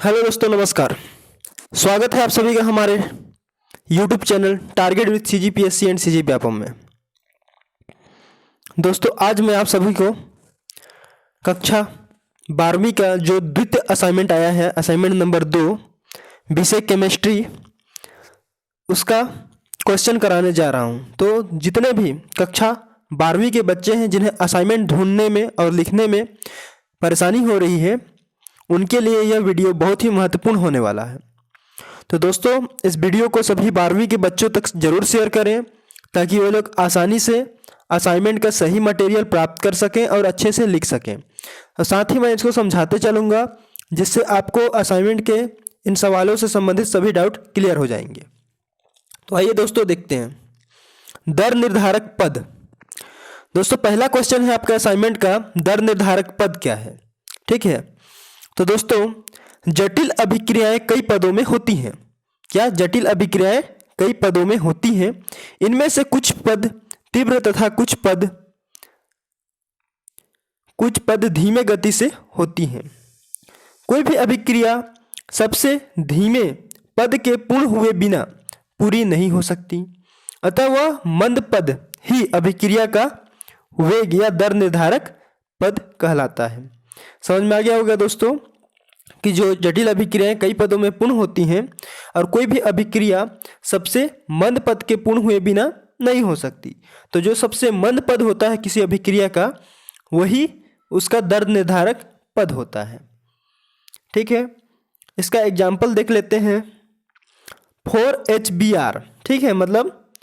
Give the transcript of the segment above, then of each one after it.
Hello दोस्तों, नमस्कार। स्वागत है आप सभी का हमारे YouTube channel target with CGPSC and CG Vyapam में। दोस्तों, आज मैं आप सभी को कक्षा 12वीं का जो द्वितीय असाइनमेंट आया है, असाइनमेंट नंबर 2 विषय केमिस्ट्री, उसका क्वेश्चन कराने जा रहा हूं। तो जितने भी कक्षा 12वीं के बच्चे हैं जिन्हें असाइनमेंट ढूंढने में और लिखने में परेशानी हो रही है, उनके लिए यह वीडियो बहुत ही महत्वपूर्ण होने वाला है। तो दोस्तों, इस वीडियो को सभी 12वीं के बच्चों तक जरूर शेयर करें ताकि वो लोग आसानी से असाइनमेंट का सही मटेरियल प्राप्त कर सकें और अच्छे से लिख सकें। और साथ ही मैं इसको समझाते चलूँगा जिससे आपको असाइनमेंट के इन सवालों से संबंधित सभी डाउट क्लियर हो जाएंगे। तो आइए दोस्तों, देखते हैं दर निर्धारक पद। दोस्तों, पहला क्वेश्चन है आपका असाइनमेंट का, दर निर्धारक पद क्या है। ठीक है, तो दोस्तों, जटिल अभिक्रियाएं कई पदों में होती हैं। क्या जटिल अभिक्रियाएं कई पदों में होती हैं? इनमें से कुछ पद तीव्र तथा कुछ पद धीमे गति से होती हैं। कोई भी अभिक्रिया सबसे धीमे पद के पूर्ण हुए बिना पूरी नहीं हो सकती, अतः वह मंद पद ही अभिक्रिया का वेग या दर निर्धारक पद कहलाता है। समझ में आ गया होगा दोस्तों कि जो जटिल अभिक्रियाएं कई पदों में पूर्ण होती हैं और कोई भी अभिक्रिया सबसे मंद पद के पूर्ण हुए बिना नहीं हो सकती। तो जो सबसे मंद पद होता है किसी अभिक्रिया का, वही उसका दर निर्धारक पद होता है। ठीक है, इसका एग्जाम्पल देख लेते हैं। 4HBr, ठीक है, मतलब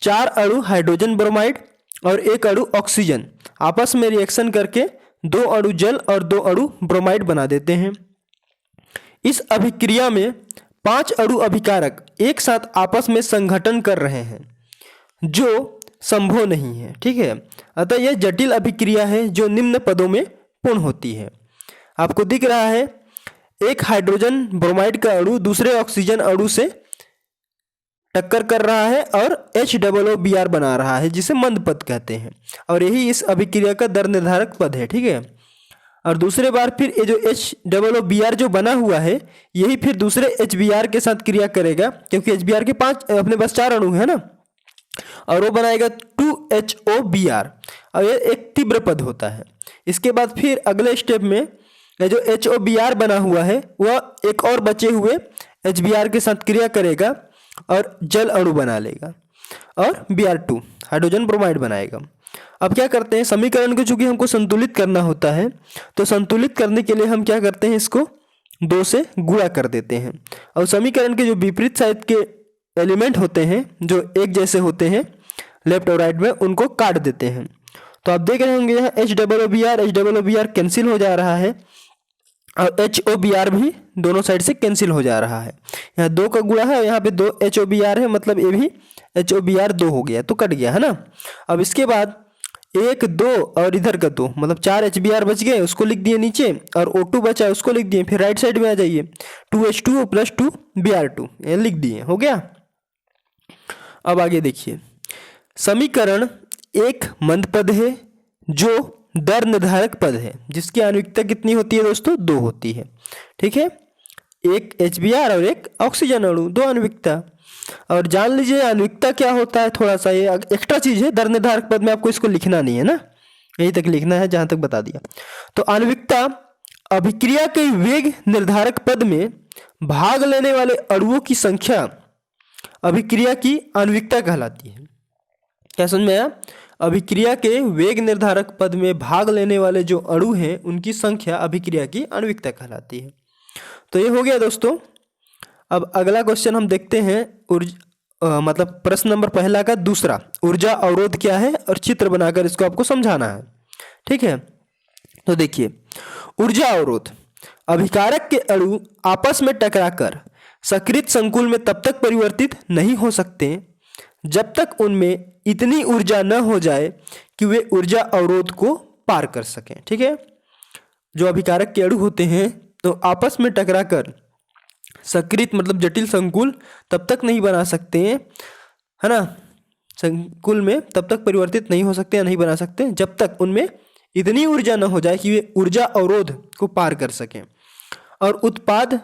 4 अणु हाइड्रोजन ब्रोमाइड और 1 अणु ऑक्सीजन आपस में रिएक्शन करके 2 अणु जल और 2 अणु ब्रोमाइड बना देते हैं। इस अभिक्रिया में 5 अणु अभिकारक एक साथ आपस में संघटन कर रहे हैं जो संभव नहीं है। ठीक है, अतः यह जटिल अभिक्रिया है जो निम्न पदों में पूर्ण होती है। आपको दिख रहा है एक हाइड्रोजन ब्रोमाइड का अणु दूसरे ऑक्सीजन अणु से टक्कर कर रहा है और HOOBr बना रहा है, जिसे मंद पद कहते हैं, और यही इस अभिक्रिया का दर निर्धारक पद है। ठीक है, और दूसरे बार फिर ये जो HOOBr जो बना हुआ है, यही फिर दूसरे HBr के साथ क्रिया करेगा, क्योंकि HBr के 5 अपने पास 4 अणु है ना, और वो बनाएगा 2HOBr, और ये एक तीव्र पद होता है। इसके बाद फिर अगले स्टेप में ये जो HOBr बना हुआ है वह एक और बचे हुए HBr के साथ क्रिया करेगा और जल अणु बना लेगा और Br2 हाइड्रोजन ब्रोमाइड बनाएगा। अब क्या करते हैं, समीकरण को चूंकि हमको संतुलित करना होता है, तो संतुलित करने के लिए हम क्या करते हैं, इसको 2 से गुणा कर देते हैं और समीकरण के जो विपरीत साइड के एलिमेंट होते हैं जो एक जैसे होते हैं लेफ्ट और राइट में, उनको काट देते हैं। तो आप देख रहे होंगे यहाँ HOOBr कैंसिल हो जा रहा है और HOBr भी दोनों साइड से कैंसिल हो जा रहा है। यहाँ 2 का गुणा है और यहाँ पे 2 HOBr है, मतलब ये भी HOBr 2 हो गया, तो कट गया है ना। अब इसके बाद 1 2 और इधर का 2, मतलब 4 HBr बच गए, उसको लिख दिए नीचे, और O2 बचा है उसको लिख दिए। फिर राइट साइड में आ जाइए, 2H2O + 2 Br2 ये लिख दिए, हो गया। अब आगे देखिए, समीकरण एक मंद पद है जो दर निर्धारक पद है, जिसकी आणविकता कितनी होती है दोस्तों, 2 होती है। ठीक है, एक HBr और एक ऑक्सीजन अणु, 2 आणविकता। और जान लीजिए आणविकता क्या होता है, थोड़ा सा ये एक्स्ट्रा चीज है, दर निर्धारक पद में आपको इसको लिखना नहीं है ना, यही तक लिखना है जहां तक बता दिया। तो आणविकता अभिक्रिया के वेग निर्धारक पद में भाग लेने वाले अणुओं की संख्या अभिक्रिया की आणविकता कहलाती है। क्या समझ में आया? अभिक्रिया के वेग निर्धारक पद में भाग लेने वाले जो अणु हैं उनकी संख्या अभिक्रिया की आणविकता कहलाती है। तो ये हो गया दोस्तों। अब अगला क्वेश्चन हम देखते हैं, मतलब प्रश्न नंबर पहला का दूसरा, ऊर्जा अवरोध क्या है, और चित्र बनाकर इसको आपको समझाना है। ठीक है, तो देखिए, ऊर्जा अवरोध अभिकारक के अणु आपस में टकराकर सकृत संकुल में तब तक परिवर्तित नहीं हो सकते जब तक उनमें इतनी ऊर्जा न हो जाए कि वे ऊर्जा अवरोध को पार कर सकें। ठीक है, जो अभिकारक के अणु होते हैं तो आपस में टकराकर सकृत मतलब जटिल संकुल तब तक नहीं बना सकते हैं, है ना, संकुल में तब तक परिवर्तित नहीं हो सकते या नहीं बना सकते जब तक उनमें इतनी ऊर्जा न हो जाए कि वे ऊर्जा अवरोध को पार कर सकें और उत्पाद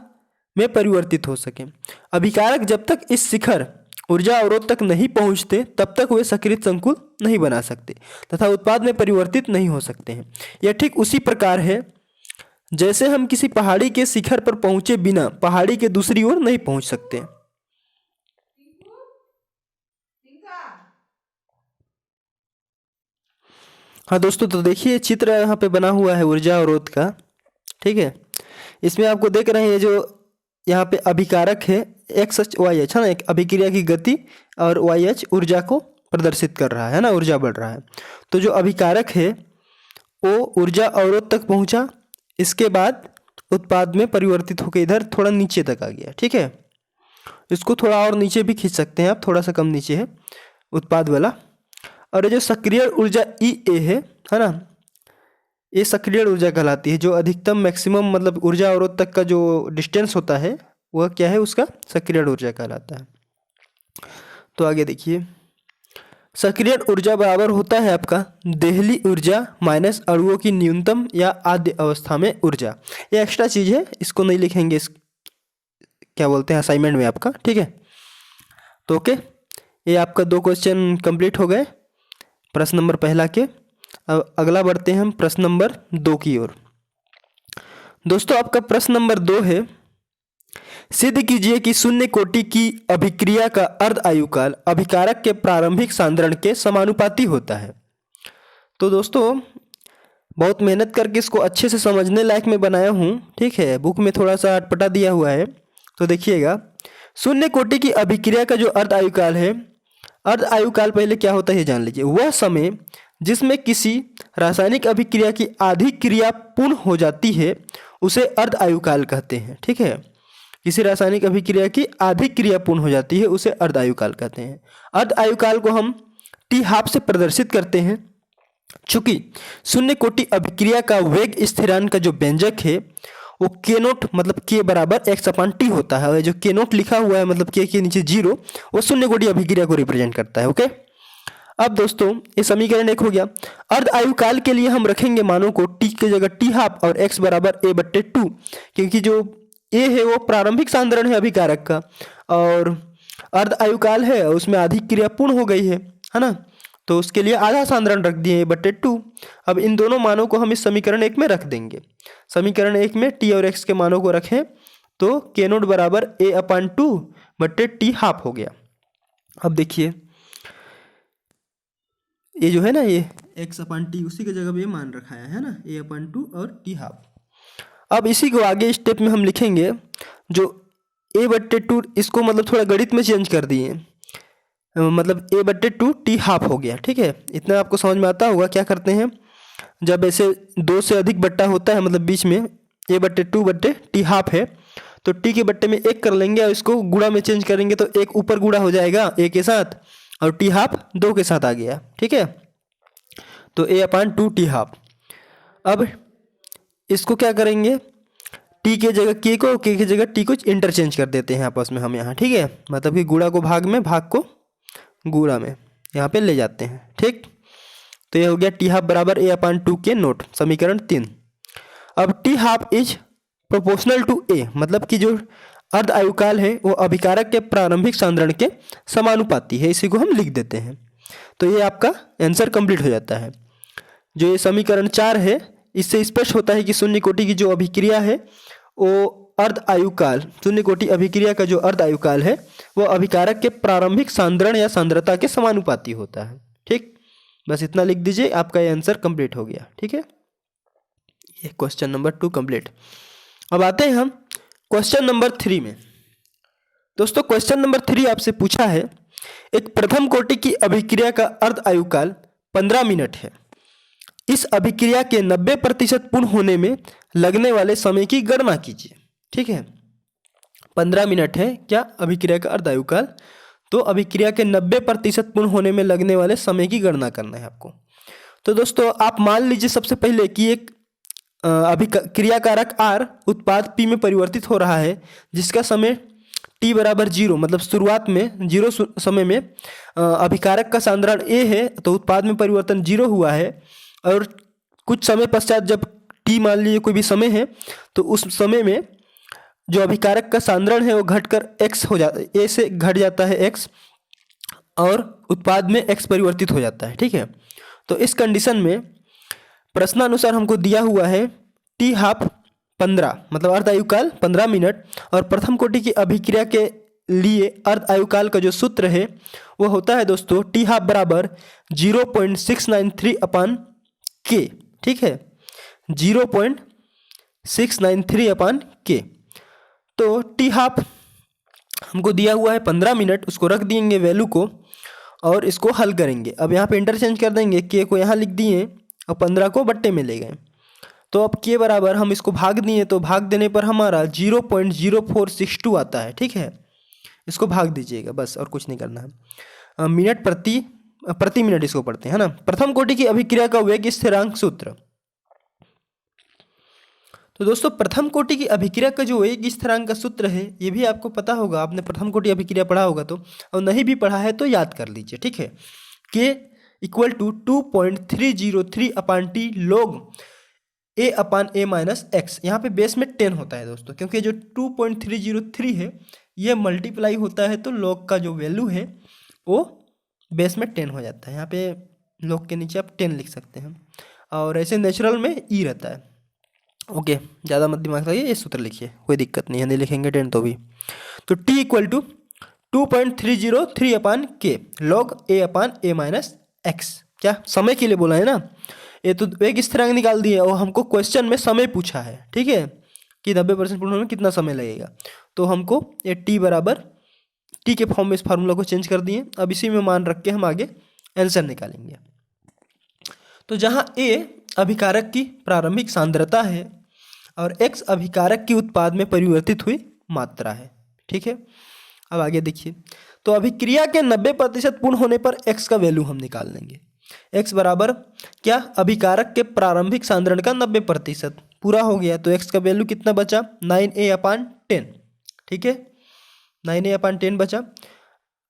में परिवर्तित हो सके। अभिकारक जब तक इस शिखर ऊर्जा अवरोध तक नहीं पहुंचते तब तक वे सक्रिय संकुल नहीं बना सकते तथा उत्पाद में परिवर्तित नहीं हो सकते हैं। यह ठीक उसी प्रकार है जैसे हम किसी पहाड़ी के शिखर पर पहुंचे बिना पहाड़ी के दूसरी ओर नहीं पहुंच सकते। हाँ दोस्तों, तो देखिए चित्र यहाँ पे बना हुआ है ऊर्जा अवरोध का। ठीक है, इसमें आपको देख रहे हैं जो यहाँ पे अभिकारक है एक्स एच वाई एच, है ना, एक अभिक्रिया की गति और वाई एच ऊर्जा को प्रदर्शित कर रहा है ना, ऊर्जा बढ़ रहा है। तो जो अभिकारक है वो ऊर्जा अवरोध तक पहुँचा, इसके बाद उत्पाद में परिवर्तित होकर इधर थोड़ा नीचे तक आ गया। ठीक है, इसको थोड़ा और नीचे भी खींच सकते हैं आप, थोड़ा सा कम नीचे है उत्पाद वाला। और ये जो सक्रिय ऊर्जा ई ए है ना, ये सक्रिय ऊर्जा कहलाती है। जो अधिकतम मैक्सिमम मतलब ऊर्जा अवरोध तक का जो डिस्टेंस होता है वह क्या है, उसका सक्रिय ऊर्जा कहलाता है। तो आगे देखिए, सक्रिय ऊर्जा बराबर होता है आपका देहली ऊर्जा माइनस अणुओं की न्यूनतम या आद्य अवस्था में ऊर्जा। ये एक्स्ट्रा चीज़ है, इसको नहीं लिखेंगे, इस क्या बोलते हैं असाइनमेंट में आपका। ठीक है, तो ओके, ये आपका 2 क्वेश्चन कंप्लीट हो गए प्रश्न नंबर पहला के। अब अगला बढ़ते हैं हम प्रश्न नंबर 2 की ओर। दोस्तों आपका प्रश्न नंबर 2 है, सिद्ध कीजिए कि शून्य कोटि की अभिक्रिया का अर्ध आयुकाल अभिकारक के प्रारंभिक सांद्रण के समानुपाती होता है। तो दोस्तों बहुत मेहनत करके इसको अच्छे से समझने लायक मैं बनाया हूँ। ठीक है, बुक में थोड़ा सा अटपटा दिया हुआ है, तो देखिएगा। शून्य कोटि की अभिक्रिया का जो अर्ध आयुकाल है, अर्ध आयुकाल पहले क्या होता है जान लीजिए। वह समय जिसमें किसी रासायनिक अभिक्रिया की आधी क्रिया पूर्ण हो जाती है उसे अर्ध आयुकाल कहते हैं। ठीक है, किसी रासायनिक अभिक्रिया की आधी क्रिया पूर्ण हो जाती है उसे अर्ध आयुकाल कहते हैं। अर्ध आयुकाल को हम टी हाफ से प्रदर्शित करते हैं। चूंकि शून्य कोटि अभिक्रिया का वेग स्थिरांक का जो व्यंजक है वो के नोट मतलब के बराबर एक्स अपान टी होता है। जो के नोट लिखा हुआ है मतलब के नीचे 0, वो शून्य कोटि अभिक्रिया को रिप्रेजेंट करता है। ओके, अब दोस्तों ये समीकरण 1 हो गया। अर्ध आयुकाल के लिए हम रखेंगे मानों को टी की जगह टी हाफ और एक्स बराबर ए बट्टे 2, क्योंकि जो ए है वो प्रारंभिक सांद्रण है अभिकारक का और अर्ध आयुकाल है उसमें आधी क्रिया पूर्ण हो गई है ना, तो उसके लिए आधा सांद्रण रख दिए ए बट्टे 2। अब इन दोनों मानों को हम इस समीकरण 1 में रख देंगे। समीकरण 1 में टी और एक्स के मानों को रखें तो के नोट बराबर ए अपान 2 बट्टे टी हाफ हो गया। अब देखिए ये जो है ना, ये एक्स अपान टी उसी की जगह पे मान रखा है ना, ए अपान 2 और टी हाफ। अब इसी को आगे स्टेप में हम लिखेंगे जो ए बट्टे 2, इसको मतलब थोड़ा गणित में चेंज कर दिए, मतलब ए बट्टे 2 टी हाफ हो गया। ठीक है, इतना आपको समझ में आता होगा। क्या करते हैं जब ऐसे 2 से अधिक बट्टा होता है मतलब बीच में ए बट्टे 2 बट्टे टी हाफ है तो टी के बट्टे में 1 कर लेंगे और इसको गुणा में चेंज करेंगे तो 1 ऊपर गुणा हो जाएगा ए के साथ और टी हाफ 2 के साथ आ गया। ठीक है, तो ए अपान 2 टी हाफ। अब इसको क्या करेंगे, टी के जगह के को, के की जगह टी को इंटरचेंज कर देते हैं आपस में हम यहाँ। ठीक है, मतलब कि गुणा को भाग में, भाग को गुणा में यहाँ पे ले जाते हैं। ठीक, तो ये हो गया टी हाफ बराबर ए अपान 2 के नोट, समीकरण 3। अब T half is proportional to A, मतलब कि जो अर्ध आयुकाल है वो अभिकारक के प्रारंभिक सांद्रण के समानुपाती है, इसी को हम लिख देते हैं। तो ये आपका आंसर कंप्लीट हो जाता है। जो ये समीकरण 4 है इससे स्पष्ट होता है कि शून्य कोटि की जो अभिक्रिया है वो अर्ध आयुकाल, शून्य कोटि अभिक्रिया का जो अर्ध आयुकाल है वो अभिकारक के प्रारंभिक सांद्रण या सांद्रता के समानुपाती होता है। ठीक, बस इतना लिख दीजिए, आपका ये आंसर कंप्लीट हो गया। ठीक है, ये क्वेश्चन नंबर 2 कंप्लीट। अब आते हैं हम क्वेश्चन नंबर 3 में। दोस्तों क्वेश्चन नंबर 3 आपसे पूछा है, एक प्रथम कोटि की अभिक्रिया का अर्ध आयुकाल 15 मिनट है। इस अभिक्रिया के 90% पूर्ण होने में लगने वाले समय की गणना कीजिए। ठीक है, 15 मिनट है क्या अभिक्रिया का अर्ध आयुकाल, तो अभिक्रिया के 90% पूर्ण होने में लगने वाले समय की गणना करना है आपको। तो दोस्तों आप मान लीजिए सबसे पहले कि एक अभिक्रियाकारक R उत्पाद P में परिवर्तित हो रहा है जिसका समय t बराबर 0, मतलब शुरुआत में 0 समय में अभिकारक का सांद्रण A है तो उत्पाद में परिवर्तन 0 हुआ है और कुछ समय पश्चात जब t मान लीजिए कोई भी समय है तो उस समय में जो अभिकारक का सांद्रण है वो घटकर x हो जाता है, a से घट जाता है x और उत्पाद में x परिवर्तित हो जाता है। ठीक है, तो इस कंडीशन में प्रश्नानुसार हमको दिया हुआ है टी हाफ 15 मतलब अर्ध आयुकाल 15 मिनट, और प्रथम कोटि की अभिक्रिया के लिए अर्ध आयुकाल का जो सूत्र है वो होता है दोस्तों टी हाफ बराबर 0.693 अपान के। ठीक है, 0.693 अपान के। तो टी हाफ हमको दिया हुआ है 15 मिनट, उसको रख देंगे वैल्यू को और इसको हल करेंगे। अब यहाँ पे इंटरचेंज कर देंगे, के को यहाँ लिख दिए और 15 को बट्टे में ले गए। तो अब के बराबर हम इसको भाग दिए, तो भाग देने पर हमारा 0.0462 आता है। ठीक है, इसको भाग दीजिएगा बस, और कुछ नहीं करना है। मिनट प्रति मिनट इसको पढ़ते हैं, है ना। प्रथम कोटि की अभिक्रिया का वेग स्थिरांक सूत्र। तो दोस्तों प्रथम कोटि की अभिक्रिया का जो वेग स्थिरांक का सूत्र है ये भी आपको पता होगा, आपने प्रथम कोटि अभिक्रिया पढ़ा होगा तो, और नहीं भी पढ़ा है तो याद कर लीजिए। ठीक है, k equal to 2.303 upon t log a upon a minus x. यहाँ पे बेस में 10 होता है दोस्तों, क्योंकि जो 2.303 है ये मल्टीप्लाई होता है तो लॉग का जो वैल्यू है वो बेस में 10 हो जाता है। यहाँ पे लॉग के नीचे आप 10 लिख सकते हैं, और ऐसे नेचुरल में ई रहता है। ओके, ज़्यादा मत दिमाग लगाइए, ये सूत्र लिखिए, कोई दिक्कत नहीं है, नहीं लिखेंगे 10 तो भी। तो टी इक्वल टू 2.303 अपान के log a upon a minus x. क्या समय के लिए बोला है ना, ये तो वेग स्थिरांक निकाल दिए और हमको क्वेश्चन में समय पूछा है। ठीक है, कि 90% पूर्ण होने में कितना समय लगेगा, तो हमको ये टी बराबर टी के फॉर्म में इस फार्मूला को चेंज कर दिए। अब इसी में मान रख के हम आगे आंसर निकालेंगे। तो जहाँ ए अभिकारक की प्रारंभिक सांद्रता है और x अभिकारक की उत्पाद में परिवर्तित हुई मात्रा है। ठीक है, अब आगे देखिए, तो अभिक्रिया के 90% पूर्ण होने पर x का वैल्यू हम निकाल लेंगे। x बराबर क्या, अभिकारक के प्रारंभिक सांद्रण का 90% पूरा हो गया, तो x का वैल्यू कितना बचा, 9a अपान 10। ठीक है, 9a अपान 10 बचा।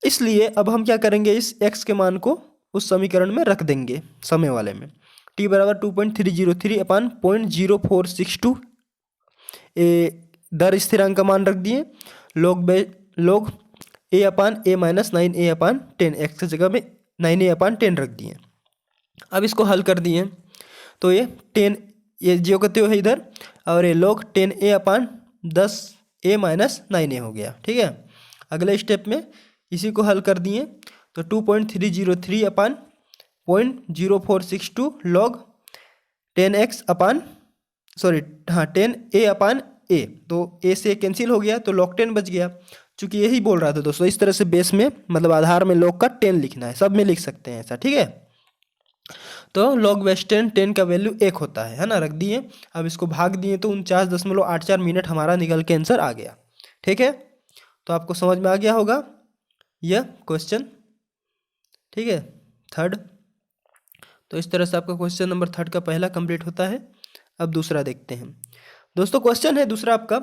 इसलिए अब हम क्या करेंगे, इस x के मान को उस समीकरण में रख देंगे समय वाले में। t बराबर 2.303 अपान 0.0462 दर स्थिरांक का मान रख दिए, log a upon a minus 9a upon 10, x की जगह में 9a अपान 10 रख दिए। अब इसको हल कर दिए तो ये 10 ये जो कहते हो है इधर, और ये log 10a अपान 10a माइनस 9a हो गया। ठीक है, अगले स्टेप में इसी को हल कर दिए तो 2.303 अपान 0.0462 log 10x upon 10a upon a, तो a से कैंसिल हो गया तो log 10 बच गया। चूंकि यही बोल रहा था दोस्तों, इस तरह से बेस में मतलब आधार में log का 10 लिखना है, सब में लिख सकते हैं ऐसा। ठीक है, तो log बेस 10 का वैल्यू 1 होता है ना, रख दिए। अब इसको भाग दिए तो 49.84 मिनट हमारा निकल के आंसर आ गया। ठीक है, तो आपको समझ में आ गया होगा यह क्वेश्चन। ठीक है, थर्ड, तो इस तरह से आपका क्वेश्चन नंबर 3 का पहला कंप्लीट होता है। अब दूसरा देखते हैं दोस्तों। क्वेश्चन है दूसरा आपका,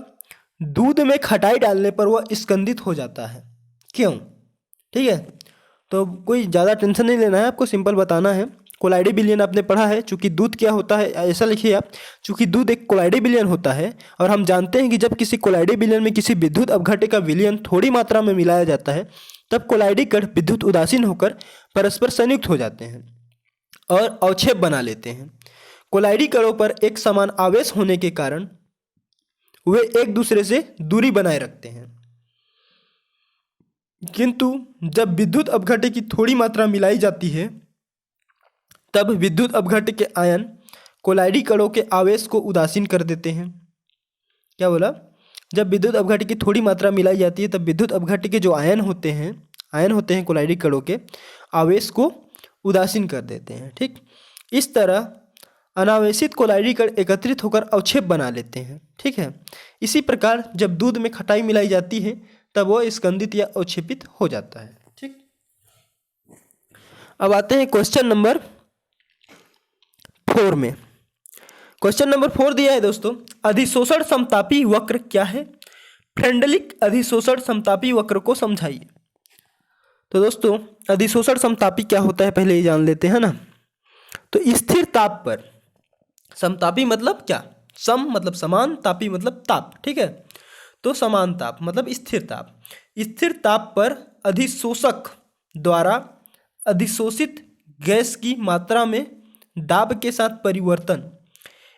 दूध में खटाई डालने पर वह स्कंदित हो जाता है, क्यों? ठीक है, तो कोई ज़्यादा टेंशन नहीं लेना है, आपको सिंपल बताना है। कोलाइडी विलयन आपने पढ़ा है, चूंकि दूध क्या होता है, ऐसा लिखिए आप, चूंकि दूध एक कोलाइडी विलयन होता है और हम जानते हैं कि जब किसी कोलाइडी विलयन में किसी विद्युत अपघट्य का विलयन थोड़ी मात्रा में मिलाया जाता है तब कोलाइडी कण विद्युत उदासीन होकर परस्पर संयुक्त हो जाते हैं और अवक्षेप बना लेते हैं। कोलाइडी कणों पर एक समान आवेश होने के कारण वे एक दूसरे से दूरी बनाए रखते हैं, किंतु जब विद्युत अपघट्य की थोड़ी मात्रा मिलाई जाती है तब विद्युत अपघट्य के आयन कोलाइडी कणों के आवेश को उदासीन कर देते हैं। क्या बोला? जब विद्युत अपघट्य की थोड़ी मात्रा मिलाई जाती है तब विद्युत अपघट्य के जो आयन होते हैं कोलाइडी कणों के आवेश को उदासीन कर देते हैं। ठीक, इस तरह अनावेशित कोलाइडी कण एकत्रित होकर अवक्षेप बना लेते हैं। ठीक है, इसी प्रकार जब दूध में खटाई मिलाई जाती है तब वो स्कंदित या अवक्षेपित हो जाता है। ठीक, अब आते हैं क्वेश्चन नंबर 4 में। क्वेश्चन नंबर 4 दिया है दोस्तों, अधिशोषण समतापी वक्र क्या है? फ्रेंडलिक अधिशोषण समतापी वक्र को समझाइए। तो दोस्तों अधिशोषण समतापी क्या होता है पहले ये जान लेते हैं ना। तो स्थिर ताप पर, समतापी मतलब क्या? सम मतलब समान, तापी मतलब ताप। ठीक है, तो समान ताप मतलब स्थिर ताप। स्थिर ताप पर अधिशोषक द्वारा अधिशोषित गैस की मात्रा में दाब के साथ परिवर्तन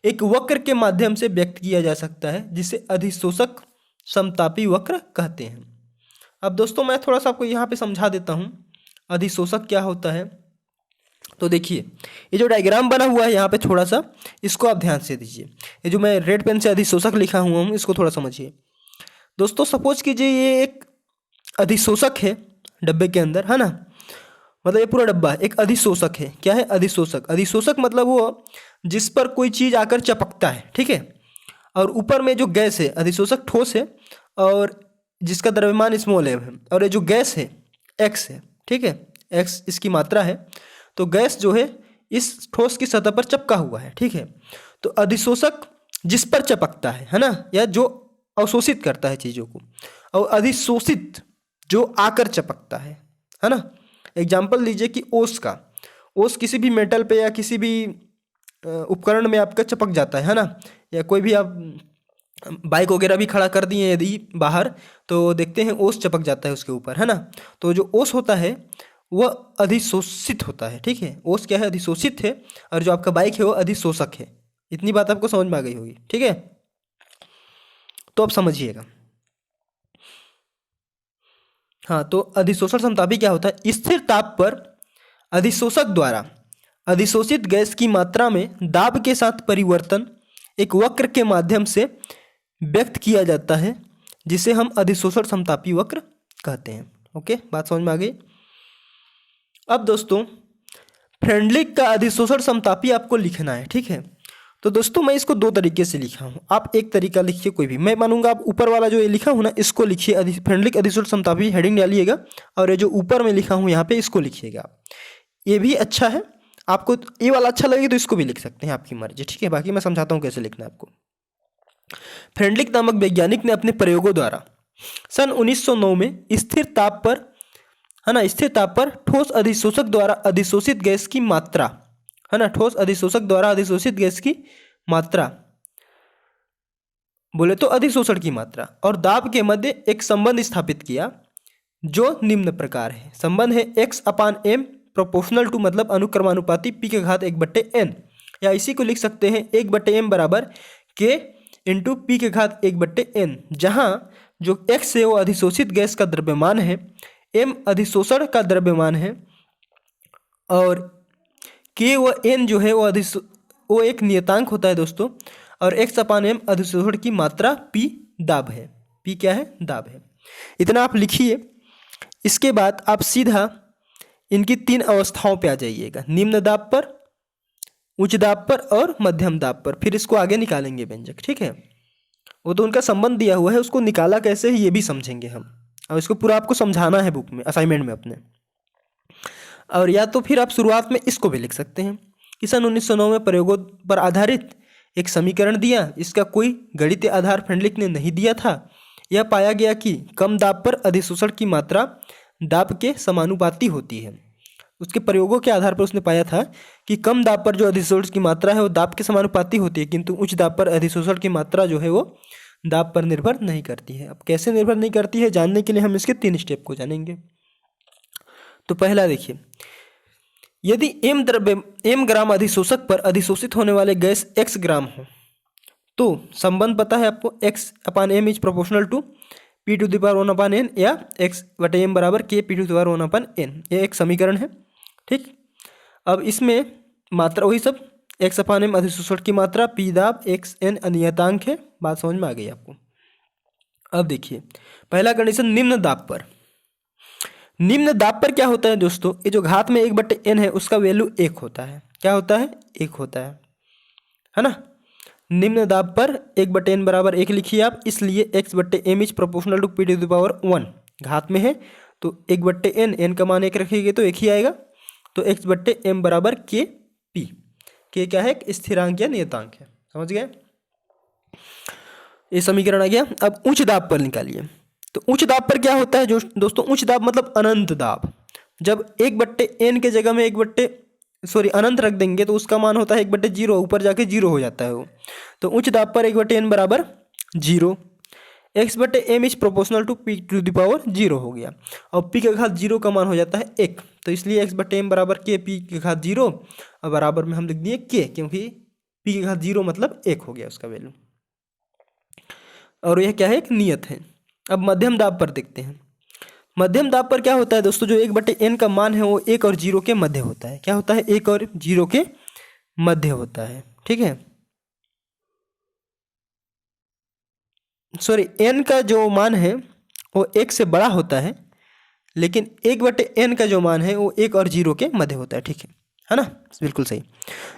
एक वक्र के माध्यम से व्यक्त किया जा सकता है, जिसे अधिशोषक समतापी वक्र कहते हैं। अब दोस्तों मैं थोड़ा सा आपको यहाँ पे समझा देता हूँ अधिशोषक क्या होता है। तो देखिए ये जो डायग्राम बना हुआ है यहाँ पे थोड़ा सा इसको आप ध्यान से दीजिए। ये जो मैं रेड पेन से अधिशोषक लिखा हुआ हूँ इसको थोड़ा समझिए। दोस्तों सपोज कीजिए ये एक अधिशोषक है डब्बे के अंदर, है ना, मतलब ये पूरा डब्बा एक अधिशोषक है। क्या है? अधिशोषक। अधिशोषक मतलब वो जिस पर कोई चीज़ आकर चपकता है, ठीक है, और ऊपर में जो गैस है, अधिशोषक ठोस है और जिसका द्रव्यमान स्मॉल है, और ये जो गैस है एक्स है, ठीक है, एक्स इसकी मात्रा है। तो गैस जो है इस ठोस की सतह पर चिपका हुआ है, ठीक है। तो अधिशोषक जिस पर चिपकता है ना, या जो अवशोषित करता है चीज़ों को, और अधिशोषित जो आकर चिपकता है ना। एग्जाम्पल लीजिए कि ओस का, ओस किसी भी मेटल पे या किसी भी उपकरण में आपका चिपक जाता है ना, या कोई भी आप बाइक वगैरह भी खड़ा कर दिए यदि बाहर, तो देखते हैं ओस चिपक जाता है उसके ऊपर, है ना। तो जो ओस होता है वह अधिशोषित होता है, ठीक है। ओस क्या है? अधिशोषित है, और जो आपका बाइक है वो अधिशोषक है। इतनी बात आपको समझ में आ गई होगी, ठीक है। तो अब समझिएगा। हाँ, तो अधिशोषण समतापी क्या होता है? स्थिर ताप पर अधिशोषक द्वारा अधिशोषित गैस की मात्रा में दाब के साथ परिवर्तन एक वक्र के माध्यम से व्यक्त किया जाता है, जिसे हम अधिशोषण समतापी वक्र कहते हैं। ओके, बात समझ में आ गई। अब दोस्तों फ्रेंडलिक का अधिशोषण समतापी आपको लिखना है, ठीक है। तो दोस्तों मैं इसको दो तरीके से लिखा हूँ, आप एक तरीका लिखिए कोई भी। मैं मानूंगा आप ऊपर वाला जो ये लिखा हूँ ना इसको लिखिए, फ्रेंडलिक अधिशोषण समतापी हेडिंग डालिएगा, और ये जो ऊपर में लिखा हूँ यहाँ पे इसको लिखिएगा। ये भी अच्छा है, आपको ये वाला अच्छा लगे तो इसको भी लिख सकते हैं, आपकी मर्जी, ठीक है। बाकी मैं समझाता हूँ कैसे लिखना है आपको। फ्रेंडलिक नामक वैज्ञानिक ने अपने प्रयोगों द्वारा सन 1909 में स्थिर ताप पर, है ना, स्थिर ताप पर ठोस अधिशोषक द्वारा अधिशोषित गैस की मात्रा, है ना, ठोस अधिशोषक द्वारा अधिशोषित गैस की मात्रा बोले तो अधिशोषण की मात्रा और दाब के मध्य एक संबंध स्थापित किया, जो निम्न प्रकार है। संबंध है x/m प्रोपोर्शनल टू, मतलब अनुक्रमानुपाती p/1/n, या इसी को लिख सकते हैं 1/m बराबर k इंटू p/1/n, जहाँ जो x है वो अधिशोषित गैस का द्रव्यमान है, m अधिशोषण का द्रव्यमान है, और k व n जो है वो एक नियतांक होता है दोस्तों, और x/m अधिशोषण की मात्रा p दाब है। p क्या है? दाब है। इतना आप लिखिए। इसके बाद आप सीधा इनकी तीन अवस्थाओं पे आ जाइएगा, निम्न दाब पर, उच्च दाब पर और मध्यम दाब पर। फिर इसको आगे निकालेंगे व्यंजक, ठीक है। वो तो उनका संबंध दिया हुआ है, उसको निकाला कैसे है ये भी समझेंगे हम, और इसको पूरा आपको समझाना है बुक में, असाइनमेंट में अपने। और या तो फिर आप शुरुआत में इसको भी लिख सकते हैं कि सन 1909 में प्रयोगों पर आधारित एक समीकरण दिया, इसका कोई गणितीय आधार फ्रेंडलिक ने नहीं दिया था। यह पाया गया कि कम दाब पर अधिशोषण की मात्रा दाब के समानुपाती होती है। उसके प्रयोगों के आधार पर उसने पाया था कि कम दाब पर जो अधिशोषण की मात्रा है वो दाब के समानुपाती होती है, किंतु उच्च दाब पर अधिशोषण की मात्रा जो है वो दाब पर निर्भर नहीं करती है। अब कैसे निर्भर नहीं करती है जानने के लिए हम इसके 3 स्टेप को जानेंगे। तो पहला देखिए, यदि m ग्राम अधिशोषक पर अधिशोषित होने वाले गैस x ग्राम हो, तो संबंध पता है आपको, x/m is proportional to p⁴ या x/m बराबर k p⁴, ये एक समीकरण है, ठीक। अब इसमें मात्रा वही सब, x/m अधिशोषण की मात्रा, p दाब, xn अनियतांक है। बात समझ में आ गई आपको। अब देखिए पहला कंडीशन, निम्न दाब पर। निम्न दाब पर क्या होता है दोस्तों, ये जो घात में 1/n है उसका वैल्यू 1 होता है। क्या होता है? 1 होता है ना। निम्न दाब पर 1/n बराबर 1 लिखिए आप, इसलिए x/m is proportional to p⁴ घात में है, तो 1/n, n का मान 1 रखिएगा तो 1 ही आएगा। तो x/m बराबर kp, k क्या है? स्थिरांक या नियतांक है। समझ गए? ये समीकरण आ गया। अब उच्च दाब पर निकालिए। तो उच्च दाब पर क्या होता है जो दोस्तों, उच्च दाब मतलब अनंत दाब। जब 1/n के जगह में अनंत रख देंगे तो उसका मान होता है 1/0, ऊपर जाके 0 हो जाता है वो। तो उच्च दाब पर 1/n बराबर 0, एक्स बटे m is proportional to p to the power 0 हो गया, और पी के घात 0 का मान हो जाता है 1, तो इसलिए एक्स बटे एम बराबर के पी के घात 0 और बराबर में हम लिख दिए के, क्योंकि पी के घात 0 मतलब 1 हो गया उसका वैल्यू। और यह क्या है, एक नियत है। अब मध्यम दाब पर देखते हैं। मध्यम दाब पर क्या होता है दोस्तों, जो 1/n का मान है वो 1 और 0 के मध्य होता है। क्या होता है, 1 और 0 के मध्य होता है, ठीक है। सॉरी, n का जो मान है वो 1 से बड़ा होता है, लेकिन 1/n का जो मान है वो 1 और 0 के मध्य होता है, ठीक है ना, बिल्कुल सही।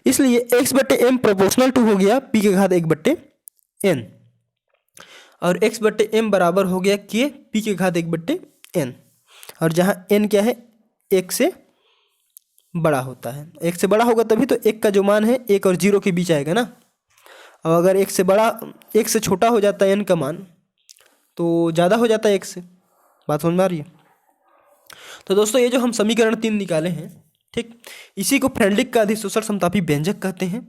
इसलिए x/m प्रोपोर्शनल टू हो गया p के घात 1/n, और x/m बराबर हो गया k p के घात 1/n, और जहाँ n क्या है, 1 से बड़ा होता है। 1 से बड़ा होगा तभी तो 1 का जो मान है 1 और 0 के बीच आएगा ना। अब अगर 1 से बड़ा, 1 से छोटा हो जाता है n का मान, तो ज़्यादा हो जाता है 1 से। बात समझ में आ रही है? तो दोस्तों ये जो हम समीकरण 3 निकाले हैं, ठीक, इसी को फ्रेडरिक का अधिशोषण समतापी व्यंजक कहते हैं,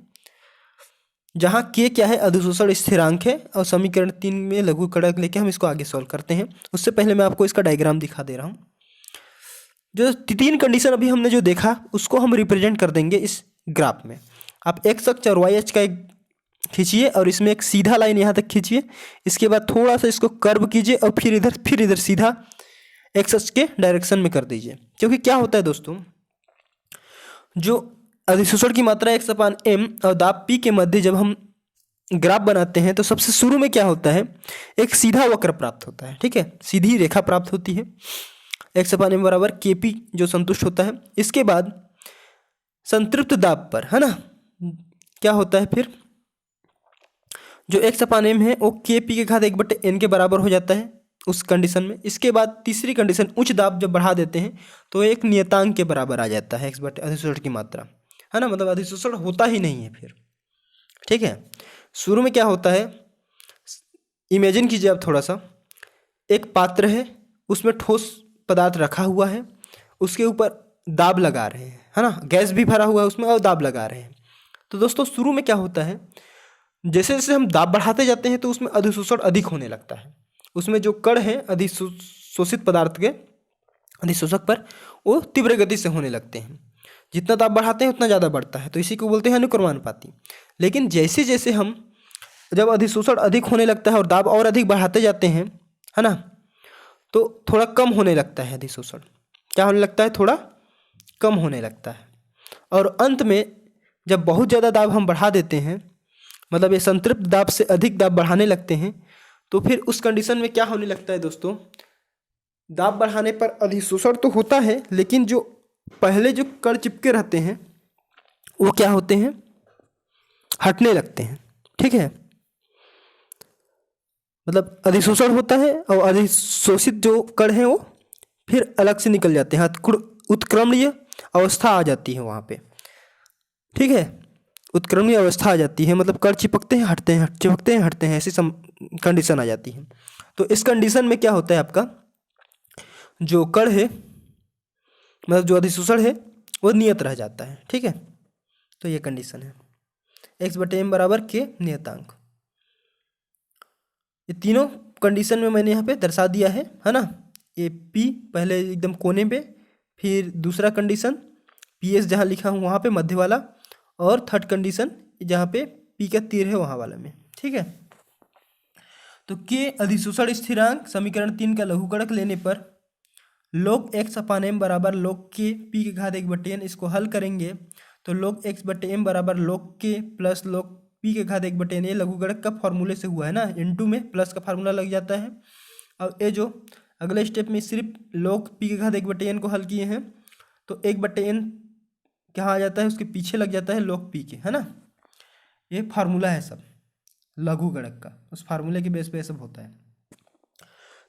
जहाँ k क्या है, अधिशोषण स्थिरांक है, और समीकरण 3 में लघुगणक लेके हम इसको आगे सॉल्व करते हैं। उससे पहले मैं आपको इसका डायग्राम दिखा दे रहा हूँ। जो 3 कंडीशन अभी हमने जो देखा उसको हम रिप्रेजेंट कर देंगे इस ग्राफ में। आप x अक्ष और y अक्ष का एक खींचिए और इसमें एक सीधा लाइन यहाँ तक खींचिए, इसके बाद थोड़ा सा इसको कर्व कीजिए और फिर इधर सीधा एक्स अक्ष के डायरेक्शन में कर दीजिए। क्योंकि क्या होता है दोस्तों, जो अधिशोषण की मात्रा x/m और दाब p के मध्य जब हम ग्राफ बनाते हैं तो सबसे शुरू में क्या होता है, एक सीधा वक्र प्राप्त होता है, ठीक है, सीधी रेखा प्राप्त होती है, x/m बराबर kp जो संतुष्ट होता है। इसके बाद संतृप्त दाब पर, है ना, क्या होता है, फिर जो x/m है वो kp के घात 1/n के बराबर हो जाता है उस कंडीशन में। इसके बाद तीसरी कंडीशन, उच्च दाब जब बढ़ा देते हैं तो एक नियतांक के बराबर आ जाता है अधिशोषण की मात्रा, है ना, मतलब अधिशोषण होता ही नहीं है फिर, ठीक है। शुरू में क्या होता है, इमेजिन कीजिए आप थोड़ा सा, एक पात्र है, उसमें ठोस पदार्थ रखा हुआ है, उसके ऊपर दाब लगा रहे हैं, है ना, गैस भी भरा हुआ है उसमें और दाब लगा रहे हैं। तो दोस्तों शुरू में क्या होता है, जैसे जैसे हम दाब बढ़ाते जाते हैं तो उसमें अधिशोषण अधिक होने लगता है, उसमें जो कण है अधिशोषित पदार्थ के अधिशोषक पर वो तीव्र गति से होने लगते हैं। जितना दाब बढ़ाते हैं उतना ज़्यादा बढ़ता है, तो इसी को बोलते हैं अनुक्रमानुपाती। लेकिन जैसे जैसे हम जब अधिशोषण अधिक होने लगता है और दाब और अधिक बढ़ाते जाते हैं, है ना, तो थोड़ा कम होने लगता है अधिशोषण। क्या होने लगता है, थोड़ा कम होने लगता है। और अंत में जब बहुत ज़्यादा दाब हम बढ़ा देते हैं, मतलब ये संतृप्त दाब से अधिक दाब बढ़ाने लगते हैं, तो फिर उस कंडीशन में क्या होने लगता है दोस्तों, दाब बढ़ाने पर अधिशोषण तो होता है, लेकिन जो पहले जो कण चिपके रहते हैं वो क्या होते हैं, हटने लगते हैं, ठीक है। मतलब अधिशोषण होता है और अधिशोषित जो कण है वो फिर अलग से निकल जाते हैं, उत्क्रमणीय अवस्था आ जाती है वहाँ पे, ठीक है, उत्क्रमणीय अवस्था आ जाती है, मतलब कण चिपकते हैं हटते हैं, चिपकते हैं हटते हैं, ऐसी कंडीशन आ जाती है। तो इस कंडीशन में क्या होता है, आपका जो कण है, मतलब जो अधिशोषण है वो नियत रह जाता है, ठीक है। तो ये कंडीशन है x/m बराबर के नियतांक। ये तीनों कंडीशन में मैंने यहाँ पे दर्शा दिया है ना। ये p पहले एकदम कोने पे, फिर दूसरा कंडीशन PS जहाँ लिखा हूँ वहाँ पे मध्य वाला, और थर्ड कंडीशन जहाँ पे p का तीर है वहाँ वाला में, ठीक है। तो k अधिशोषण स्थिरांक समीकरण 3 का लघुगणक लेने पर log x/m बराबर log k p के घात 1/n, इसको हल करेंगे तो log x/m बराबर log k plus log p के घात 1/n, ये लघुगणक का फॉर्मूले से हुआ है ना, इनटू में प्लस का फार्मूला लग जाता है। अब ये जो अगले स्टेप में सिर्फ log p के घात 1/n को हल किए हैं तो 1/n कहाँ आ जाता है, उसके पीछे लग जाता है log p के, है ना। ये फार्मूला है सब लघुगणक का, उस फार्मूले के बेस पे सब होता है।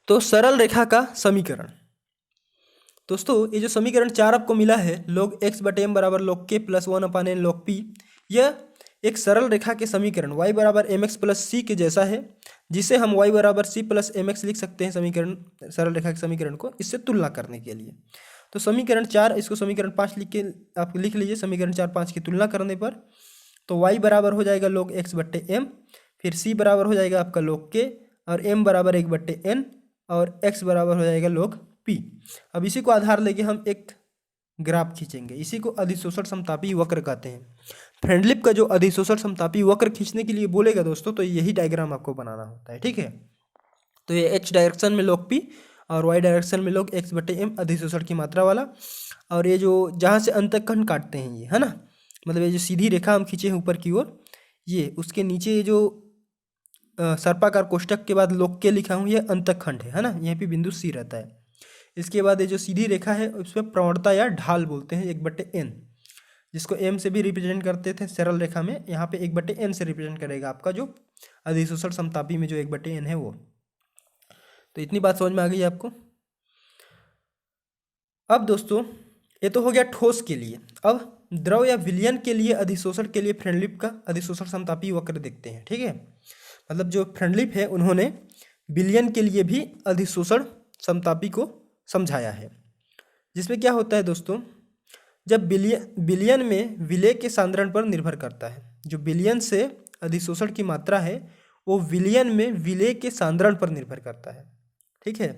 तो सरल रेखा का समीकरण दोस्तों, ये जो समीकरण 4 आपको मिला है, log x/m बराबर log k plus 1/n log p, यह एक सरल रेखा के समीकरण y बराबर mx प्लस c के जैसा है, जिसे हम y बराबर c प्लस mx लिख सकते हैं समीकरण, सरल रेखा के समीकरण को इससे तुलना करने के लिए। तो समीकरण 4, इसको समीकरण 5 लिख के आप लिख लीजिए। समीकरण 4 5 की तुलना करने पर तो y बराबर हो जाएगा log x/m, फिर c बराबर हो जाएगा आपका log k, और m बराबर 1/n और x बराबर हो जाएगा log p। अब इसी को आधार लेके हम एक ग्राफ खींचेंगे, इसी को अधिशोषण समतापी वक्र कहते हैं। फ्रेंडलिप का जो अधिशोषण समतापी वक्र खींचने के लिए बोलेगा दोस्तों, तो यही डायग्राम आपको बनाना होता है, ठीक है। तो ये x डायरेक्शन में log p और y डायरेक्शन में log x/m अधिशोषण की मात्रा वाला। और ये जो जहाँ से अंतःखंड काटते हैं ये, है ना, मतलब ये जो सीधी रेखा हम खींचे हैं ऊपर की ओर, ये उसके नीचे ये जो सर्पाकार कोष्ठक के बाद log k लिखा हूँ, ये अंतःखंड है ना, यहाँ पे बिंदु C रहता है। इसके बाद ये जो सीधी रेखा है उसमें प्रवणता या ढाल बोलते हैं 1/n, जिसको m से भी रिप्रेजेंट करते थे सरल रेखा में, यहाँ पे 1/n से रिप्रेजेंट करेगा आपका जो अधिशोषण समतापी में जो 1/n है वो। तो इतनी बात समझ में आ गई आपको। अब दोस्तों ये तो हो गया ठोस के लिए। अब द्रव या विलयन के लिए अधिशोषण के लिए फ्रेंडलिप का अधिशोषण समतापी वक्र देखते हैं, ठीक है। मतलब जो फ्रेंडलिप है उन्होंने विलयन के लिए भी अधिशोषण समतापी को समझाया है, जिसमें क्या होता है दोस्तों, जब विलयन में विलेय के सांद्रण पर निर्भर करता है। जो विलयन से अधिशोषण की मात्रा है वो विलयन में विलेय के सांद्रण पर निर्भर करता है, ठीक है।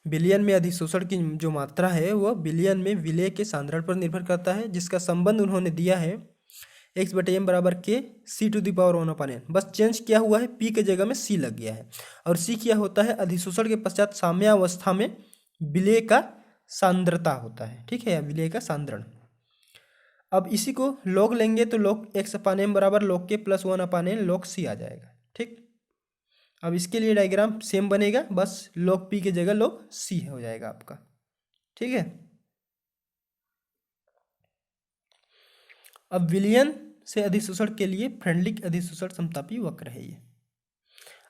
विलयन में अधिशोषण की जो मात्रा है वह विलयन में विलेय के सांद्रण पर निर्भर करता है, जिसका संबंध उन्होंने दिया है x/m बराबर k c⁴ बस चेंज किया हुआ है, p के जगह में c लग गया है। और c क्या होता है, अधिशोषण के पश्चात साम्यावस्था में विलेय का सांद्रता होता है, ठीक है, या विलेय का सांद्रण। अब इसी को log लेंगे तो log x/m बराबर log k + 1/n log c आ जाएगा, ठीक। अब इसके लिए डायग्राम सेम बनेगा, बस log p की जगह log c हो जाएगा आपका, ठीक है। अब विलयन से अधिशोषण के लिए फ्रेंडलिक अधिशोषण समतापी वक्र है ये।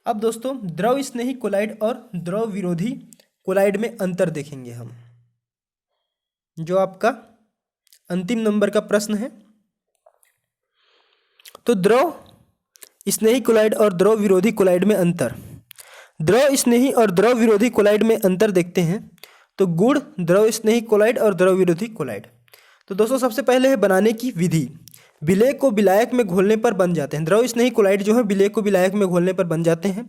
अब दोस्तों द्रव स्नेही कोलाइड और द्रव विरोधी कोलाइड में अंतर देखेंगे हम, जो आपका अंतिम नंबर का प्रश्न है। तो द्रव स्नेही कोलाइड और द्रव विरोधी कोलाइड में अंतर। द्रव स्नेही और द्रव विरोधी कोलाइड में अंतर देखते हैं। तो गुण द्रव स्नेही कोलाइड और द्रव विरोधी कोलाइड। तो दोस्तों सबसे पहले है बनाने की विधि। विलेय को विलायक में घोलने पर बन जाते हैं। द्रव स्नेही कोलाइड जो है विलेय को विलायक में घोलने पर बन जाते हैं।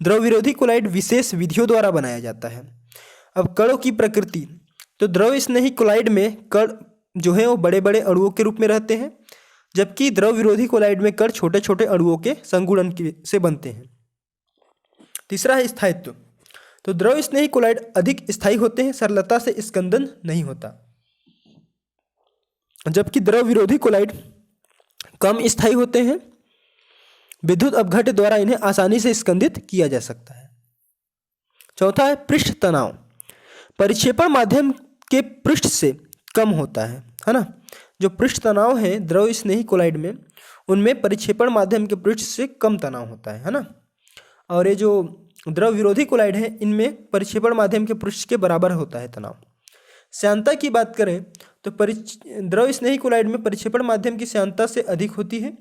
द्रव विरोधी कोलाइड विशेष विधियों द्वारा बनाया जाता है। अब कणों की प्रकृति। तो द्रव स्नेही कोलाइड में कण जो है वो बड़े बड़े अणुओं के रूप में रहते हैं, जबकि द्रव विरोधी कोलाइड में कण छोटे छोटे अणुओं के संगुणन से बनते हैं। तीसरा है स्थायित्व। तो द्रव स्नेही कोलाइड अधिक स्थायी होते हैं, सरलता से स्कंदन नहीं होता, जबकि द्रव विरोधी कोलाइड कम स्थायी होते हैं। विद्युत अपघट्य द्वारा इन्हें आसानी से स्कंदित किया जा सकता है। चौथा है पृष्ठ तनाव। परिक्षेपण माध्यम के पृष्ठ से कम होता है ना। जो पृष्ठ तनाव है द्रव स्नेही कोलाइड में, उनमें परिक्षेपण माध्यम के पृष्ठ से कम तनाव होता है ना। और ये जो द्रव विरोधी कोलाइड है इनमें परिक्षेपण माध्यम के पृष्ठ के बराबर होता है तनाव। श्यानता की बात करें तो द्रव स्नेही कोलाइड में परिक्षेपण माध्यम की श्यानता से अधिक होती है।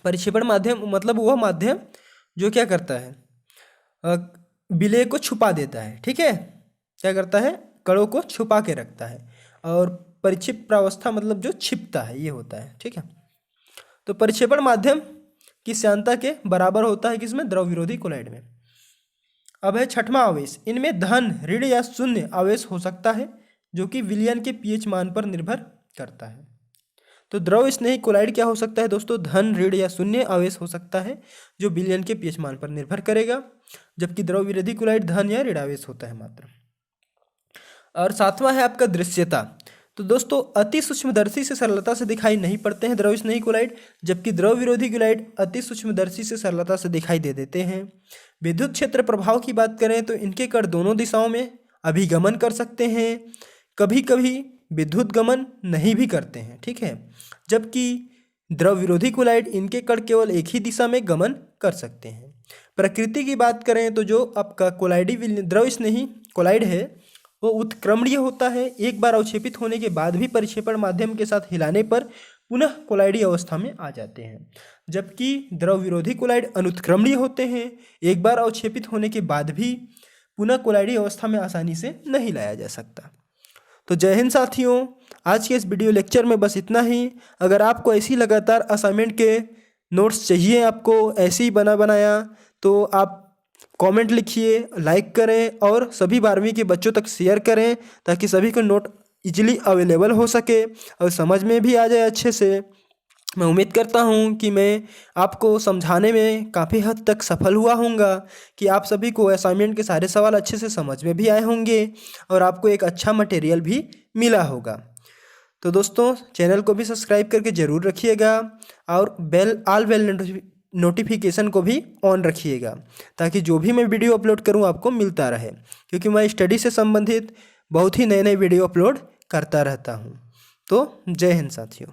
परिक्षेपण माध्यम मतलब वह माध्यम जो क्या करता है, विलेय को छुपा देता है, ठीक है, क्या करता है, कणों को छुपा के रखता है। और परिक्षेप प्रावस्था मतलब जो छिपता है ये होता है, ठीक है। तो परिक्षेपण माध्यम की श्यानता के बराबर होता है किसमें, द्रव विरोधी कोलाइड में। अब है छठवां आवेश। इनमें धन ऋण या शून्य आवेश हो सकता है, जो कि विलयन के पीएच मान पर निर्भर करता है। तो द्रव स्नेही कोलाइड क्या हो सकता है दोस्तों, धन ऋण या शून्य आवेश हो सकता है, जो विलयन के पीएच मान पर निर्भर करेगा, जबकि द्रव विरोधी कोलाइड धन या ऋण आवेश होता है मात्र। और सातवां है आपका दृश्यता। तो दोस्तों अति सूक्ष्मदर्शी से सरलता से दिखाई नहीं पड़ते हैं द्रव स्नेही कोलाइड, जबकि द्रव विरोधी कोलाइड अति सूक्ष्मदर्शी से सरलता से दिखाई दे देते हैं। विद्युत क्षेत्र प्रभाव की बात करें तो इनके कण दोनों दिशाओं में अभिगमन कर सकते हैं, कभी कभी विद्युत गमन नहीं भी करते हैं, ठीक है, जबकि द्रव विरोधी कोलाइड इनके कण केवल एक ही दिशा में गमन कर सकते हैं। प्रकृति की बात करें तो जो आपका कोलाइडी द्रव स्नेही कोलाइड है वो उत्क्रमणीय होता है। एक बार अवक्षेपित होने के बाद भी परिक्षेपण माध्यम के साथ हिलाने पर पुनः कोलाइडी अवस्था में आ जाते हैं, जबकि द्रव विरोधी कोलाइड अनुत्क्रमणीय होते हैं। एक बार अवक्षेपित होने के बाद भी पुनः कोलाइडी अवस्था में आसानी से नहीं लाया जा सकता। तो जय हिंद साथियों, आज के इस वीडियो लेक्चर में बस इतना ही। अगर आपको ऐसी लगातार असाइनमेंट के नोट्स चाहिए, आपको ऐसे ही बनाया तो आप कमेंट लिखिए, लाइक करें और सभी 12वीं के बच्चों तक शेयर करें ताकि सभी को नोट इजीली अवेलेबल हो सके और समझ में भी आ जाए अच्छे से। मैं उम्मीद करता हूँ कि मैं आपको समझाने में काफ़ी हद तक सफल हुआ हूँगा, कि आप सभी को असाइनमेंट के सारे सवाल अच्छे से समझ में भी आए होंगे और आपको एक अच्छा मटेरियल भी मिला होगा। तो दोस्तों, चैनल को भी सब्सक्राइब करके ज़रूर रखिएगा और बेल नोटिफिकेशन को भी ऑन रखिएगा ताकि जो भी मैं वीडियो अपलोड करूं आपको मिलता रहे, क्योंकि मैं स्टडी से संबंधित बहुत ही नए नए वीडियो अपलोड करता रहता हूं। तो जय हिंद साथियों।